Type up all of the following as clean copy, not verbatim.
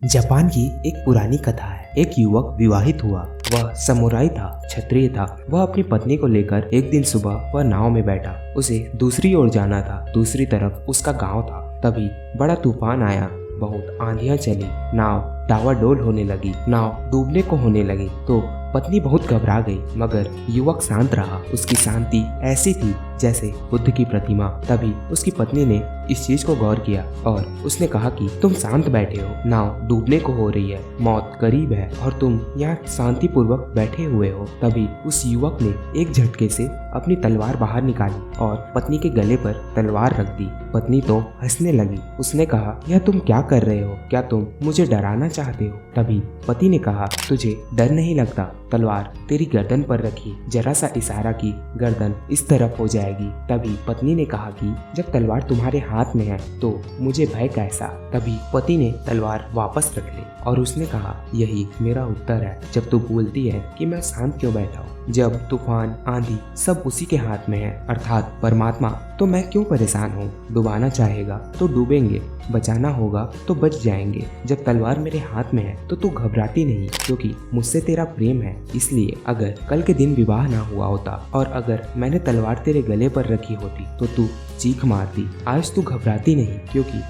Japan की एक पुरानी कथा है। एक युवक विवाहित हुआ। वह समुराई था, क्षत्रिय था। वह अपनी पत्नी को लेकर एक दिन सुबह वह नाव में बैठा। उसे दूसरी ओर जाना था। दूसरी तरफ उसका गांव था। तभी बड़ा तूफान आया। बहुत आंधियां चली। नाव डावाडोल होने लगी। नाव डूबने को होने लगी। तो पत्नी बहुत घबरा गई, मगर युवक शांत रहा। उसकी शांति ऐसी थी जैसे बुद्ध की प्रतिमा। तभी उसकी पत्नी ने इस चीज को गौर किया और उसने कहा कि तुम शांत बैठे हो, नाव डूबने को हो रही है, मौत करीब है और तुम यहाँ शांति पूर्वक बैठे हुए हो। तभी उस युवक ने एक झटके से अपनी तलवार बाहर निकाली और पत्नी के गले पर तलवार रख दी। पत्नी तो हंसने लगी। उसने कहा, यह तुम क्या कर रहे हो? क्या तुम मुझे डराना चाहते हो? तभी पति ने कहा, तुझे डर नहीं लगता? तलवार तेरी गर्दन पर रखी, जरा सा इशारा की, गर्दन इस तरफ हो जाएगी। तभी पत्नी ने कहा कि जब तलवार तुम्हारे हाथ में है तो मुझे भय कैसा? तभी पति ने तलवार वापस रख ली और उसने कहा, यही मेरा उत्तर है जब तू बोलती है कि मैं शांत क्यों बैठा हूँ। जब तूफान आंधी सब उसी के हाथ में है, अर्थात परमात्मा, तो मैं क्यों परेशान हूँ? डुबाना चाहेगा तो डूबेंगे, बचाना होगा तो बच जाएंगे। जब तलवार मेरे हाथ में है तो तू घबराती नहीं, क्योंकि मुझसे तेरा प्रेम है। इसलिए अगर कल के दिन विवाह ना हुआ होता और अगर मैंने तलवार तेरे गले पर रखी होती तो तू चीख मारती। आज तू घबराती नहीं,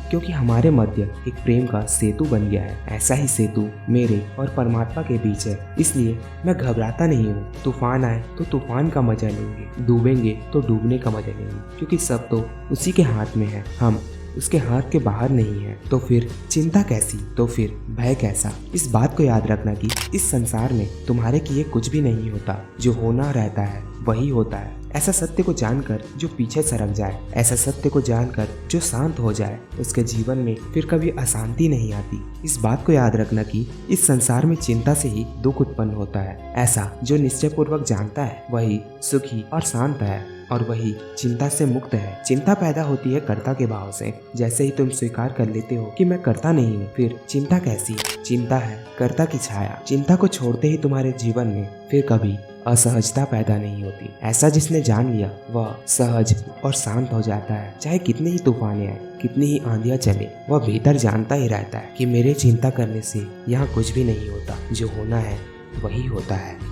क्योंकि हमारे मध्य एक प्रेम का सेतु बन गया है। ऐसा ही सेतु मेरे और परमात्मा के बीच है। इसलिए मैं घबराता नहीं हूँ। तूफान आए तो तूफान का मजा लेंगे, डूबेंगे तो डूबने का मजा लेंगे, क्योंकि सब तो उसी के हाथ में है। हम उसके हाथ के बाहर नहीं है। तो फिर चिंता कैसी? तो फिर भय कैसा? इस बात को याद रखना कि इस संसार में तुम्हारे किए कुछ भी नहीं होता। जो होना रहता है वही होता है। ऐसा सत्य को जानकर जो पीछे सरक जाए, ऐसा सत्य को जानकर जो शांत हो जाए, उसके जीवन में फिर कभी अशांति नहीं आती। इस बात को याद रखना कि इस संसार में चिंता से ही दुख उत्पन्न होता है। ऐसा जो निश्चय पूर्वक जानता है वही सुखी और शांत है और वही चिंता से मुक्त है। चिंता पैदा होती है कर्ता के भाव से। जैसे ही तुम स्वीकार कर लेते हो कि मैं करता नहीं हूँ, फिर चिंता कैसी? चिंता है कर्ता की छाया। चिंता को छोड़ते ही तुम्हारे जीवन में फिर कभी असहजता पैदा नहीं होती। ऐसा जिसने जान लिया वह सहज और शांत हो जाता है। चाहे कितने ही तूफान आए, कितनी ही आंधियां चले, वह भीतर जानता ही रहता है कि मेरे चिंता करने से यहाँ कुछ भी नहीं होता। जो होना है वही होता है।